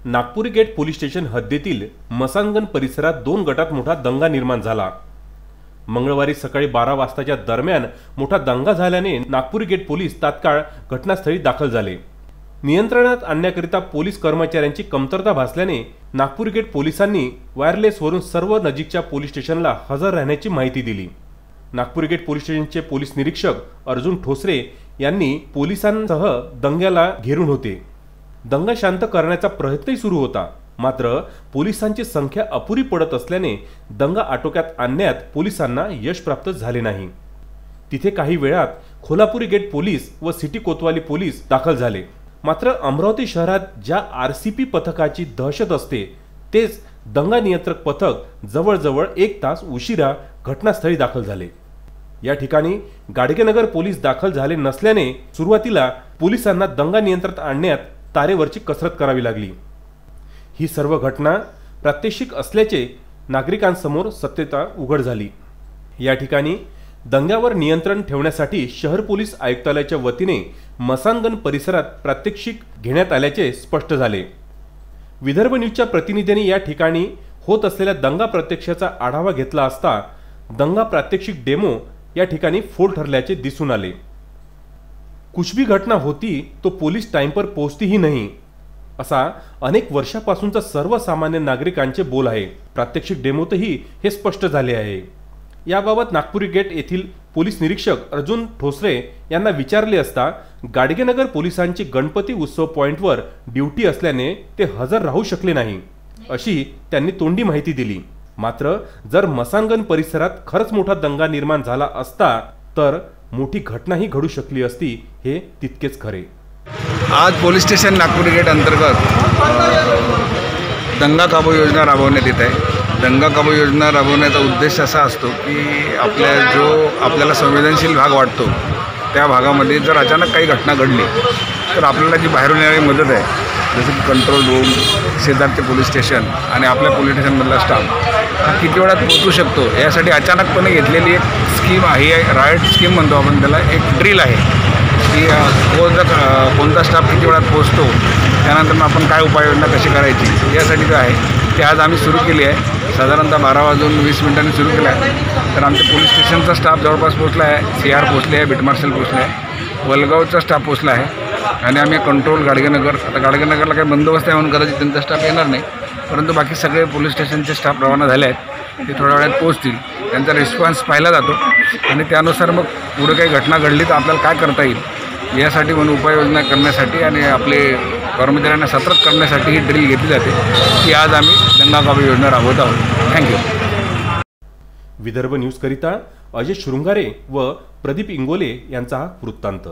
Nagpuri gate police station हद्दीतील मसानगण परिसरात दोन गटात मोठा दंगा निर्माण झाला। मंगळवारी सकाळी 12 वाजताच्या दरम्यान मोठा दंगा झाल्याने नागपुरी गेट पोलीस तात्काळ घटनास्थळी दाखल झाले। नियंत्रणात आणण्याकरिता पोलीस कर्मचाऱ्यांची कमतरता भासल्याने नागपुरी गेट पोलिसांनी वायरलेसवरून सर्व नजीकच्या पोलीस स्टेशनला हजर राहण्याची माहिती दिली। नागपुरी गेट पोलीस स्टेशनचे पोलीस निरीक्षक अर्जुन ठोसरे यांनी पोलिसांसह दंग्याला घेरून होते। दंगा शांत करण्याचा प्रयत्नही सुरू होता, मात्र पोलिसांची संख्या अपुरी पडत असल्याने दंगा आटोक्यात आणण्यात पोलिसांना यश प्राप्त झाले नाही। तिथे काही वेळात कोल्हापुरी गेट पोलीस व सिटी कोतवाली पोलीस दाखल झाले, मात्र अमरावती शहरात ज्या आरसीपी पथकाची दहशत असते तेच दंगा नियंत्रक पथक जवळजवळ 1 तास उशिरा घटनास्थळी दाखल झाले। या ठिकाणी गाडगेनगर पोलीस दाखल झाले नसल्याने सुरुवातीला पोलिसांना दंगा नियंत्रणात आणण्यात तारेवरची कसरत करावी लागली। ही सर्व घटना प्रात्यक्षिक असल्याचे नागरिकांसमोर सत्यता उघड झाली। या ठिकाणी दंग्यावर नियंत्रण ठेवण्यासाठी शहर पोलीस आयुक्तालयाच्या वतीने मसानगण परिसरात प्रात्यक्षिक घेण्यात आल्याचे स्पष्ट झाले। विदर्भ न्यूजच्या प्रतिनिधींनी या ठिकाणी होत असलेल्या दंगा प्रत्यक्षाचा आढावा घेतला असता दंगा प्रात्यक्षिक डेमो या ठिकाणी फोल ठरल्याचे दिसून आले। कुछ भी घटना होती तो पोलीस टाइम पर पोहोचती ही नहीं, असा अनेक वर्षापासूनचा सर्वसामान्य नागरिकांचे बोल आहे। प्रात्यक्षिक डेमोतही हे स्पष्ट झाले आहे। याबाबत नागपुरी गेट येथील पोलीस निरीक्षक अर्जुन ठोसरे यांना विचारले असता गाडगेनगर पोलिसांची गणपती उत्सव पॉइंटवर ड्यूटी असल्याने ते हजर राहू शकले नाही, अशी त्यांनी तोंडी माहिती दिली। मात्र जर मसानगण परिसरात खरंच मोठा दंगा निर्माण झाला असता तर मोठी घटनाही घडू शकली असती, हे तितकेच खरे। आज पोलीस स्टेशन नागपुरी गेट अंतर्गत दंगा काबू योजना राबवण्यात येत आहे। दंगा काबू योजना राबवण्याचा उद्देश असा असतो की आपल्याला संवेदनशील भाग वाटतो त्या भागामध्ये जर अचानक काही घटना घडली तर आपल्याला जी बाहेरून येणारी मदत आहे, जसं की कंट्रोल रूम, शेजारचे पोलीस स्टेशन आणि आपल्या पोलीस स्टेशनमधला स्टाफ हा किती वेळात पोहोचू शकतो यासाठी अचानकपणे घेतलेली एक स्कीम आहे। रायट स्कीम म्हणतो आपण त्याला, एक ड्रिल आहे की कोणता स्टाफ किती वेळात पोहोचतो, त्यानंतर आपण काय उपाययोजना कशी करायची यासाठी जो आहे ते आज आम्ही सुरू केली आहे। साधारणतः 12:20 सुरू केलं आहे। तर आमच्या पोलीस स्टेशनचा स्टाफ जवळपास पोहोचला आहे, CR पोहोचले आहे, बीट मार्शल पोहोचले आहे, वलगावचा स्टाफ पोहोचला आहे आणि आम्ही कंट्रोल गाडगेनगर, आता गाडगेनगरला काही बंदोबस्त आहे म्हणून कदाचित त्यांचा स्टाफ येणार नाही, परंतु बाकी सगळे पोलीस स्टेशनचे स्टाफ रवाना झाले आहेत। ते थोड्या वेळात पोहोचतील, त्यांचा रिस्पॉन्स पाहिला जातो आणि त्यानुसार मग पुढे काही घटना घडली तर आपल्याला काय करता येईल यासाठी म्हणून उपाययोजना करण्यासाठी आणि आपले कर्मचाऱ्यांना सतर्क करण्यासाठी ही ड्रिल घेतली जाते की आज आम्ही दंगा काबू योजना राबवत आहोत। थँक्यू। विदर्भ न्यूज करिता अजय शृंगारे व प्रदीप इंगोले यांचा हा वृत्तांत।